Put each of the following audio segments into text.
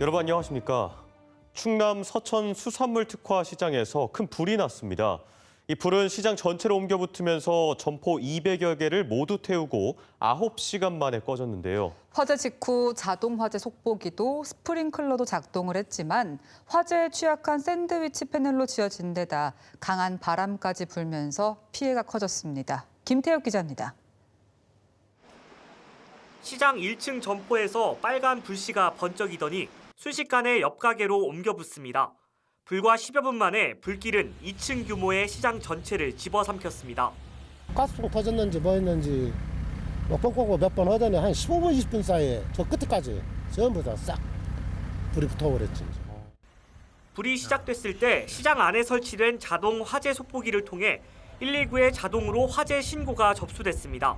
여러분 안녕하십니까? 충남 서천 수산물 특화 시장에서 큰 불이 났습니다. 이 불은 시장 전체로 옮겨 붙으면서 점포 200여 개를 모두 태우고 9시간 만에 꺼졌는데요. 화재 직후 자동 화재 속보기도 스프링클러도 작동을 했지만 화재에 취약한 샌드위치 패널로 지어진 데다 강한 바람까지 불면서 피해가 커졌습니다. 김태욱 기자입니다. 시장 1층 점포에서 빨간 불씨가 번쩍이더니 순식간에 옆 가게로 옮겨 붙습니다. 불과 10여 분 만에 불길은 2층 규모의 시장 전체를 집어삼켰습니다. 가스통 터졌는지 뭐였는지 뻥뻥뻥 몇 번 하더니 한 15분, 20분 사이에 저 끝까지 전부 다 싹 불이 붙어버렸지. 불이 시작됐을 때 시장 안에 설치된 자동 화재 속보기를 통해 119에 자동으로 화재 신고가 접수됐습니다.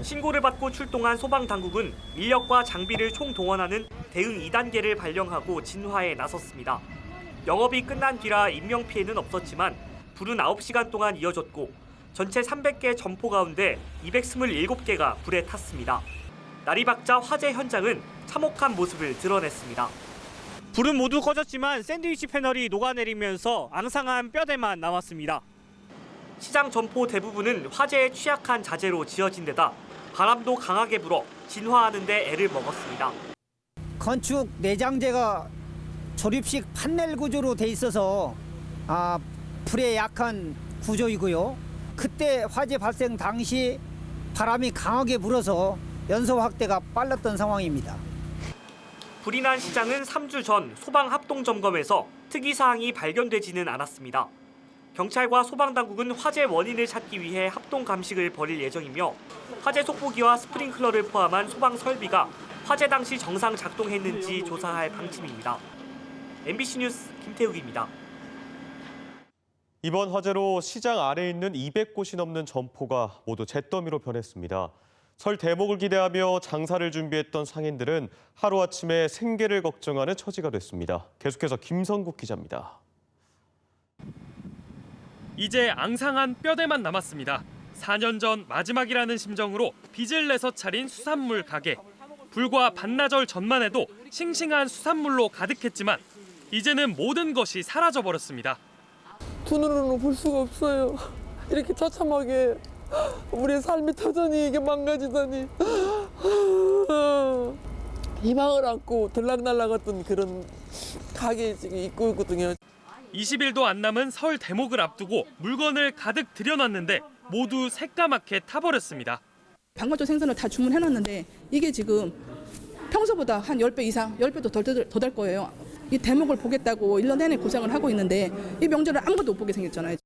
신고를 받고 출동한 소방당국은 인력과 장비를 총동원하는 대응 2단계를 발령하고 진화에 나섰습니다. 영업이 끝난 뒤라 인명피해는 없었지만 불은 9시간 동안 이어졌고 전체 300개 점포 가운데 227개가 불에 탔습니다. 날이 밝자 화재 현장은 참혹한 모습을 드러냈습니다. 불은 모두 꺼졌지만 샌드위치 패널이 녹아내리면서 앙상한 뼈대만 남았습니다. 시장 점포 대부분은 화재에 취약한 자재로 지어진 데다 바람도 강하게 불어 진화하는 데 애를 먹었습니다. 건축 내장재가 조립식 판넬 구조로 돼 있어서 불에 약한 구조이고요. 그때 화재 발생 당시 바람이 강하게 불어서 연소 확대가 빨랐던 상황입니다. 불이 난 시장은 3주 전 소방 합동 점검에서 특이 사항이 발견되지는 않았습니다. 경찰과 소방당국은 화재 원인을 찾기 위해 합동 감식을 벌일 예정이며 화재 속보기와 스프링클러를 포함한 소방 설비가 화재 당시 정상 작동했는지 조사할 방침입니다. MBC 뉴스 김태욱입니다. 이번 화재로 시장 아래에 있는 200곳이 넘는 점포가 모두 잿더미로 변했습니다. 설 대목을 기대하며 장사를 준비했던 상인들은 하루아침에 생계를 걱정하는 처지가 됐습니다. 계속해서 김성국 기자입니다. 이제 앙상한 뼈대만 남았습니다. 4년 전 마지막이라는 심정으로 빚을 내서 차린 수산물 가게. 불과 반나절 전만 해도 싱싱한 수산물로 가득했지만 이제는 모든 것이 사라져버렸습니다. 두 눈으로는 볼 수가 없어요. 이렇게 처참하게 우리의 삶이 터전이 이게 망가지다니. 희망을 안고 들락날락했던 그런 가게에 지금 있고 있거든요. 20일도 안 남은 설 대목을 앞두고 물건을 가득 들여놨는데 모두 새까맣게 타버렸습니다. 방건조 생선을 다 주문해놨는데 이게 지금 평소보다 한 10배 이상, 10배도 더 될 거예요. 이 대목을 보겠다고 1년 내내 고생을 하고 있는데 이 명절을 아무것도 못 보게 생겼잖아요.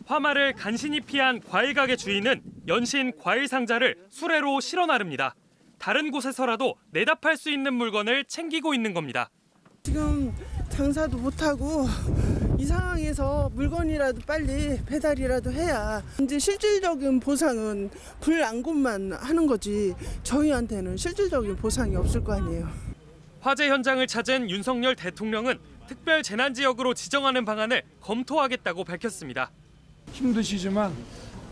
화마를 간신히 피한 과일 가게 주인은 연신 과일 상자를 수레로 실어 나릅니다. 다른 곳에서라도 내다 팔 수 있는 물건을 챙기고 있는 겁니다. 지금 장사도 못하고 이 상황에서 물건이라도 빨리 배달이라도 해야 이제 실질적인 보상은 불안금만 하는 거지 저희한테는 실질적인 보상이 없을 거 아니에요. 화재 현장을 찾은 윤석열 대통령은 특별 재난지역으로 지정하는 방안을 검토하겠다고 밝혔습니다. 힘드시지만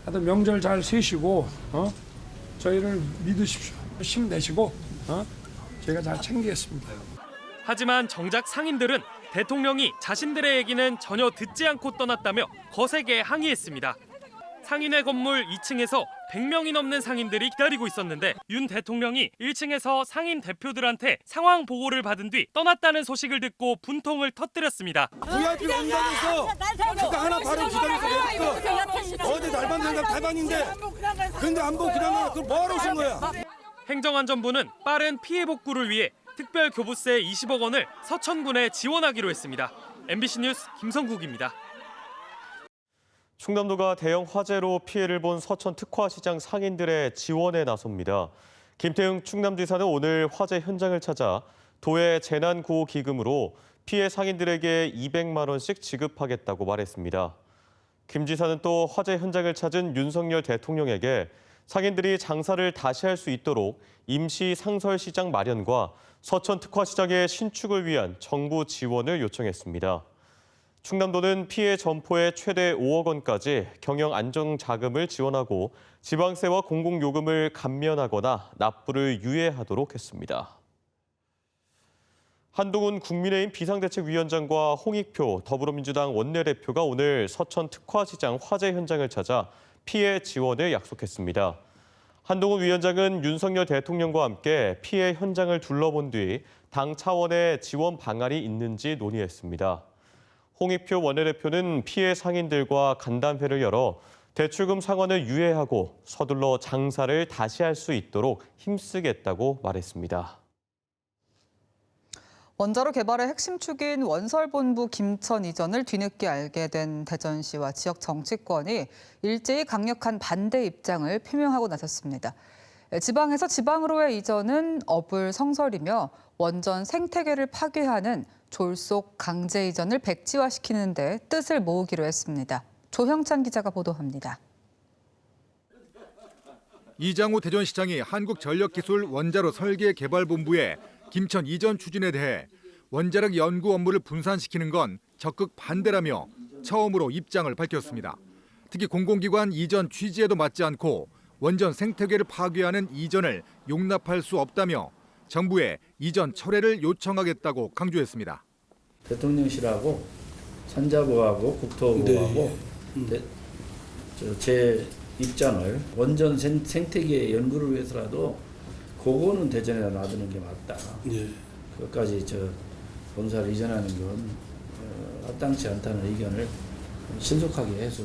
하여튼 명절 잘 세시고 저희를 믿으십시오. 힘내시고 저희가 잘 챙기겠습니다. 하지만 정작 상인들은 대통령이 자신들의 얘기는 전혀 듣지 않고 떠났다며 거세게 항의했습니다. 상인회 건물 2층에서 100명이 넘는 상인들이 기다리고 있었는데 윤 대통령이 1층에서 상인 대표들한테 상황 보고를 받은 뒤 떠났다는 소식을 듣고 분통을 터뜨렸습니다. VIP 온다면서 그거 하나 바로 기다려서 어디 날반 생각 대반인데 근데 안 보고 그냥 그걸 뭐하러 오신 거야? 행정안전부는 빠른 피해 복구를 위해 특별 교부세 20억 원을 서천군에 지원하기로 했습니다. MBC 뉴스 김성국입니다. 충남도가 대형 화재로 피해를 본 서천 특화시장 상인들의 지원에 나섭니다. 김태웅 충남지사는 오늘 화재 현장을 찾아 도의 재난구호기금으로 피해 상인들에게 200만 원씩 지급하겠다고 말했습니다. 김 지사는 또 화재 현장을 찾은 윤석열 대통령에게 상인들이 장사를 다시 할 수 있도록 임시 상설시장 마련과 서천 특화시장의 신축을 위한 정부 지원을 요청했습니다. 충남도는 피해 점포에 최대 5억 원까지 경영 안정 자금을 지원하고 지방세와 공공요금을 감면하거나 납부를 유예하도록 했습니다. 한동훈 국민의힘 비상대책위원장과 홍익표 더불어민주당 원내대표가 오늘 서천 특화시장 화재 현장을 찾아 피해 지원을 약속했습니다. 한동훈 위원장은 윤석열 대통령과 함께 피해 현장을 둘러본 뒤 당 차원의 지원 방안이 있는지 논의했습니다. 홍익표 원내대표는 피해 상인들과 간담회를 열어 대출금 상환을 유예하고 서둘러 장사를 다시 할 수 있도록 힘쓰겠다고 말했습니다. 원자로 개발의 핵심 축인 원설본부 김천 이전을 뒤늦게 알게 된 대전시와 지역 정치권이 일제히 강력한 반대 입장을 표명하고 나섰습니다. 지방에서 지방으로의 이전은 어불성설이며 원전 생태계를 파괴하는 졸속 강제 이전을 백지화시키는 데 뜻을 모으기로 했습니다. 조형찬 기자가 보도합니다. 이장호 대전시장이 한국전력기술 원자로 설계개발본부의 김천 이전 추진에 대해 원자력 연구 업무를 분산시키는 건 적극 반대라며 처음으로 입장을 밝혔습니다. 특히 공공기관 이전 취지에도 맞지 않고 원전 생태계를 파괴하는 이전을 용납할 수 없다며 정부에 이전 철회를 요청하겠다고 강조했습니다. 대통령실하고 산자부하고 국토부하고 제 입장을 원전 생태계 연구를 위해서라도 그거는 대전에다 놔두는 게 맞다. 그것까지 본사를 이전하는 건 합당치 않다는 의견을 신속하게 해서.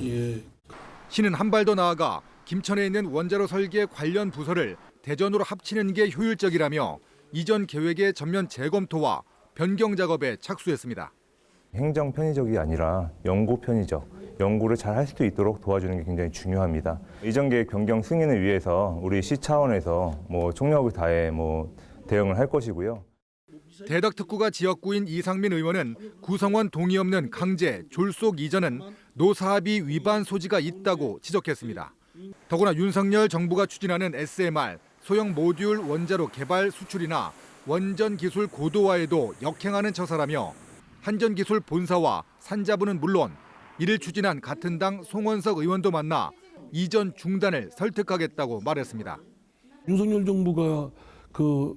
시는 한 발 더 나아가 김천에 있는 원자로 설계 관련 부서를 대전으로 합치는 게 효율적이라며 이전 계획의 전면 재검토와 변경 작업에 착수했습니다. 행정 편의적이 아니라 연구 편의적, 연구를 잘 할 수도 있도록 도와주는 게 굉장히 중요합니다. 이전 계획 변경 승인을 위해서 우리 시 차원에서 총력을 다해 대응을 할 것이고요. 대덕 특구가 지역구인 이상민 의원은 구성원 동의 없는 강제 졸속 이전은 노사합의 위반 소지가 있다고 지적했습니다. 더구나 윤석열 정부가 추진하는 SMR, 소형 모듈 원자로 개발 수출이나 원전 기술 고도화에도 역행하는 처사라며 한전기술 본사와 산자부는 물론 이를 추진한 같은 당 송원석 의원도 만나 이전 중단을 설득하겠다고 말했습니다. 윤석열 정부가 그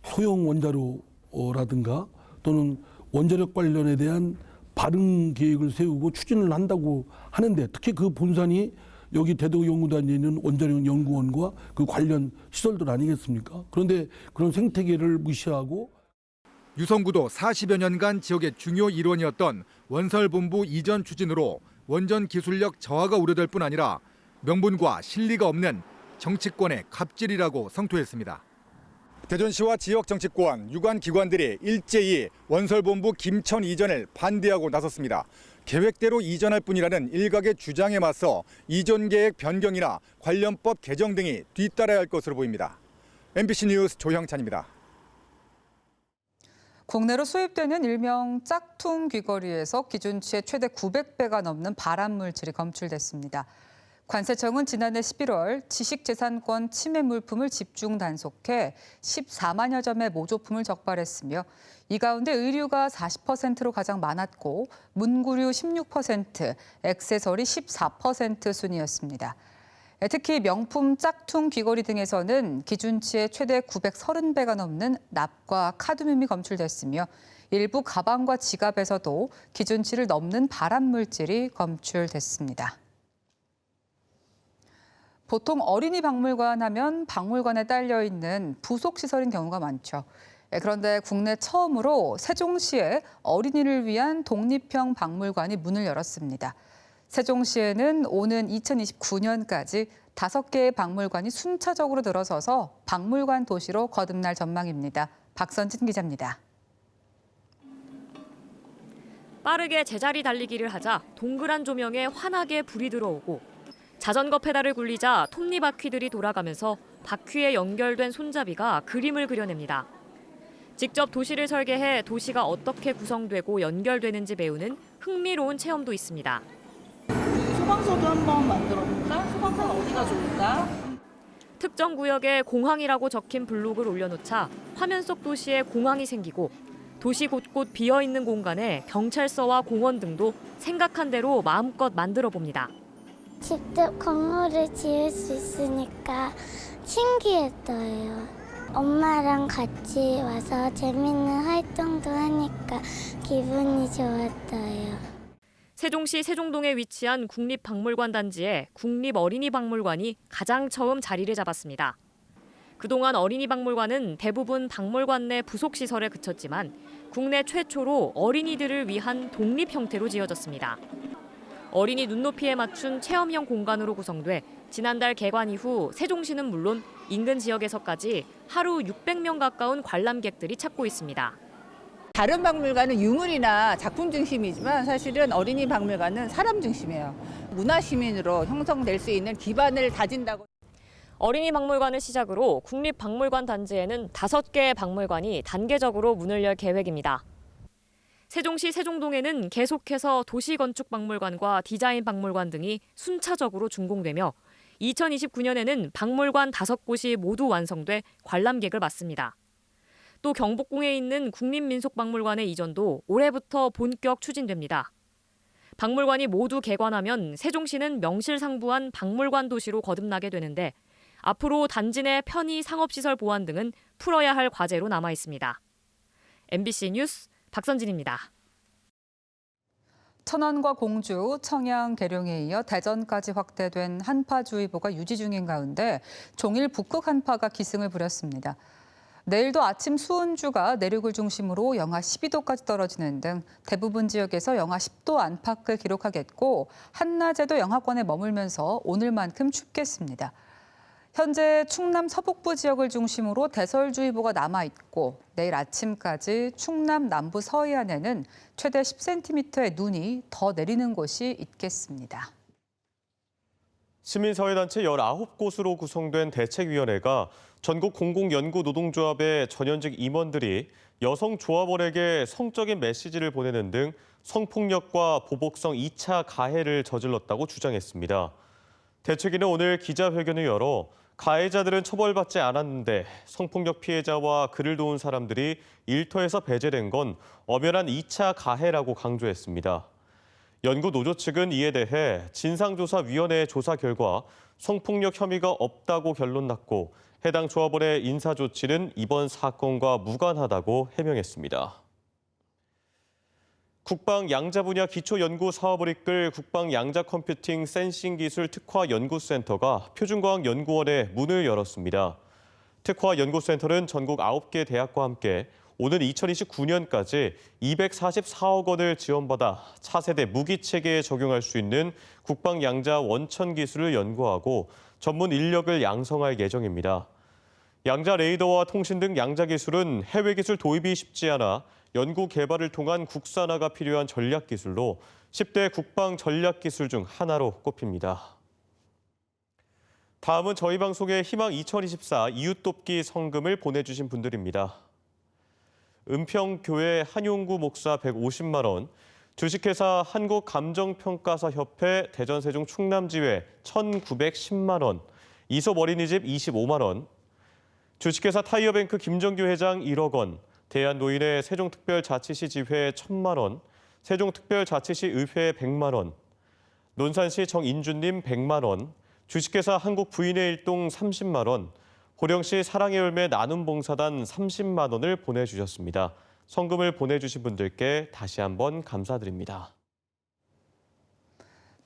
소형 원자로라든가 또는 원자력 관련에 대한 바른 계획을 세우고 추진을 한다고 하는데 특히 그 본산이 여기 대덕연구단에 있는 원자력 연구원과 그 관련 시설들 아니겠습니까? 그런데 그런 생태계를 무시하고 유성구도 40여 년간 지역의 중요 일원이었던 원설본부 이전 추진으로 원전 기술력 저하가 우려될 뿐 아니라 명분과 실리가 없는 정치권의 갑질이라고 성토했습니다. 대전시와 지역 정치권, 유관 기관들이 일제히 원설본부 김천 이전을 반대하고 나섰습니다. 계획대로 이전할 뿐이라는 일각의 주장에 맞서 이전 계획 변경이나 관련법 개정 등이 뒤따라야 할 것으로 보입니다. MBC 뉴스 조형찬입니다. 국내로 수입되는 일명 짝퉁 귀걸이에서 기준치의 최대 900배가 넘는 발암물질이 검출됐습니다. 관세청은 지난해 11월 지식재산권 침해 물품을 집중 단속해 14만여 점의 모조품을 적발했으며 이 가운데 의류가 40%로 가장 많았고 문구류 16%, 액세서리 14% 순이었습니다. 특히 명품 짝퉁 귀걸이 등에서는 기준치의 최대 930배가 넘는 납과 카드뮴이 검출됐으며 일부 가방과 지갑에서도 기준치를 넘는 발암물질이 검출됐습니다. 보통 어린이 박물관 하면 박물관에 딸려 있는 부속시설인 경우가 많죠. 그런데 국내 처음으로 세종시에 어린이를 위한 독립형 박물관이 문을 열었습니다. 세종시에는 오는 2029년까지 5개의 박물관이 순차적으로 늘어서서 박물관 도시로 거듭날 전망입니다. 박선진 기자입니다. 빠르게 제자리 달리기를 하자 동그란 조명에 환하게 불이 들어오고 자전거 페달을 굴리자 톱니바퀴들이 돌아가면서 바퀴에 연결된 손잡이가 그림을 그려냅니다. 직접 도시를 설계해 도시가 어떻게 구성되고 연결되는지 배우는 흥미로운 체험도 있습니다. 소방서도 한번 만들어볼까? 소방서는 어디가 좋을까? 특정 구역에 공항이라고 적힌 블록을 올려놓자 화면 속 도시에 공항이 생기고 도시 곳곳 비어있는 공간에 경찰서와 공원 등도 생각한 대로 마음껏 만들어 봅니다. 직접 건물을 지을 수 있으니까 신기했어요. 엄마랑 같이 와서 재밌는 활동도 하니까 기분이 좋았어요. 세종시 세종동에 위치한 국립박물관 단지에 국립어린이박물관이 가장 처음 자리를 잡았습니다. 그동안 어린이박물관은 대부분 박물관 내 부속시설에 그쳤지만 국내 최초로 어린이들을 위한 독립 형태로 지어졌습니다. 어린이 눈높이에 맞춘 체험형 공간으로 구성돼 지난달 개관 이후 세종시는 물론 인근 지역에서까지 하루 600명 가까운 관람객들이 찾고 있습니다. 다른 박물관은 유물이나 작품 중심이지만 사실은 어린이 박물관은 사람 중심이에요. 문화 시민으로 형성될 수 있는 기반을 다진다고. 어린이 박물관을 시작으로 국립박물관 단지에는 5개의 박물관이 단계적으로 문을 열 계획입니다. 세종시 세종동에는 계속해서 도시건축박물관과 디자인박물관 등이 순차적으로 준공되며 2029년에는 박물관 5곳이 모두 완성돼 관람객을 맞습니다. 또 경복궁에 있는 국립민속박물관의 이전도 올해부터 본격 추진됩니다. 박물관이 모두 개관하면 세종시는 명실상부한 박물관 도시로 거듭나게 되는데 앞으로 단지 내 편의 상업시설 보완 등은 풀어야 할 과제로 남아 있습니다. MBC 뉴스 박선진입니다. 천안과 공주, 청양, 계룡에 이어 대전까지 확대된 한파주의보가 유지 중인 가운데 종일 북극 한파가 기승을 부렸습니다. 내일도 아침 수온주가 내륙을 중심으로 영하 12도까지 떨어지는 등 대부분 지역에서 영하 10도 안팎을 기록하겠고 한낮에도 영하권에 머물면서 오늘만큼 춥겠습니다. 현재 충남 서북부 지역을 중심으로 대설주의보가 남아있고 내일 아침까지 충남 남부 서해안에는 최대 10cm의 눈이 더 내리는 곳이 있겠습니다. 시민사회단체 19곳으로 구성된 대책위원회가 전국 공공연구노동조합의 전현직 임원들이 여성 조합원에게 성적인 메시지를 보내는 등 성폭력과 보복성 2차 가해를 저질렀다고 주장했습니다. 대책위는 오늘 기자회견을 열어 가해자들은 처벌받지 않았는데 성폭력 피해자와 그를 도운 사람들이 일터에서 배제된 건 엄연한 2차 가해라고 강조했습니다. 연구노조 측은 이에 대해 진상조사위원회의 조사 결과 성폭력 혐의가 없다고 결론 났고 해당 조합원의 인사조치는 이번 사건과 무관하다고 해명했습니다. 국방 양자 분야 기초연구 사업을 이끌 국방 양자 컴퓨팅 센싱 기술 특화 연구센터가 표준과학연구원에 문을 열었습니다. 특화 연구센터는 전국 9개 대학과 함께 오는 2029년까지 244억 원을 지원받아 차세대 무기 체계에 적용할 수 있는 국방 양자 원천 기술을 연구하고 전문 인력을 양성할 예정입니다. 양자 레이더와 통신 등 양자 기술은 해외 기술 도입이 쉽지 않아 연구 개발을 통한 국산화가 필요한 전략 기술로 10대 국방 전략 기술 중 하나로 꼽힙니다. 다음은 저희 방송의 희망 2024 이웃돕기 성금을 보내주신 분들입니다. 은평교회 한용구 목사 150만 원, 주식회사 한국감정평가사협회 대전세종 충남지회 1,910만 원, 이솝 어린이집 25만 원, 주식회사 타이어뱅크 김정규 회장 1억 원, 대한노인회 세종특별자치시 지회 1,000만 원, 세종특별자치시 의회 100만 원, 논산시 정인준님 100만 원, 주식회사 한국부인의 일동 30만 원, 호령시 사랑의 열매 나눔봉사단 30만 원을 보내주셨습니다. 성금을 보내주신 분들께 다시 한번 감사드립니다.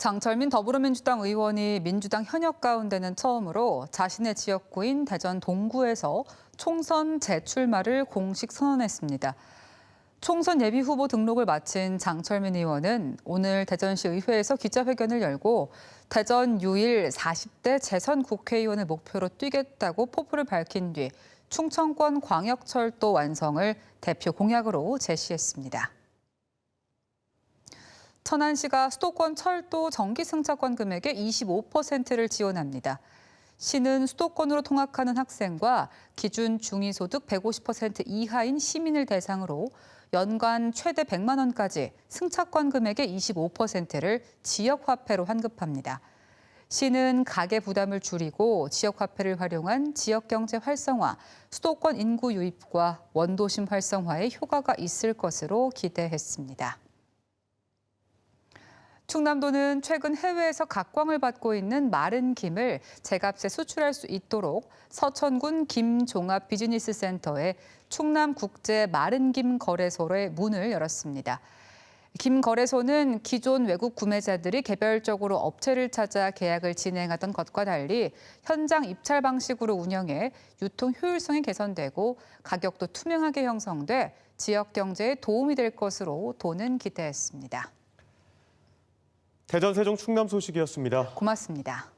장철민 더불어민주당 의원이 민주당 현역 가운데는 처음으로 자신의 지역구인 대전 동구에서 총선 재출마를 공식 선언했습니다. 총선 예비후보 등록을 마친 장철민 의원은 오늘 대전시 의회에서 기자회견을 열고 대전 유일 40대 재선 국회의원을 목표로 뛰겠다고 포부를 밝힌 뒤 충청권 광역철도 완성을 대표 공약으로 제시했습니다. 천안시가 수도권 철도 정기 승차권 금액의 25%를 지원합니다. 시는 수도권으로 통학하는 학생과 기준 중위소득 150% 이하인 시민을 대상으로 연간 최대 100만 원까지 승차권 금액의 25%를 지역화폐로 환급합니다. 시는 가계 부담을 줄이고 지역화폐를 활용한 지역경제 활성화, 수도권 인구 유입과 원도심 활성화에 효과가 있을 것으로 기대했습니다. 충남도는 최근 해외에서 각광을 받고 있는 마른 김을 제값에 수출할 수 있도록 서천군 김종합비즈니스센터에 충남국제마른김 거래소의 문을 열었습니다. 김 거래소는 기존 외국 구매자들이 개별적으로 업체를 찾아 계약을 진행하던 것과 달리 현장 입찰 방식으로 운영해 유통 효율성이 개선되고 가격도 투명하게 형성돼 지역 경제에 도움이 될 것으로 도는 기대했습니다. 대전 세종 충남 소식이었습니다. 고맙습니다.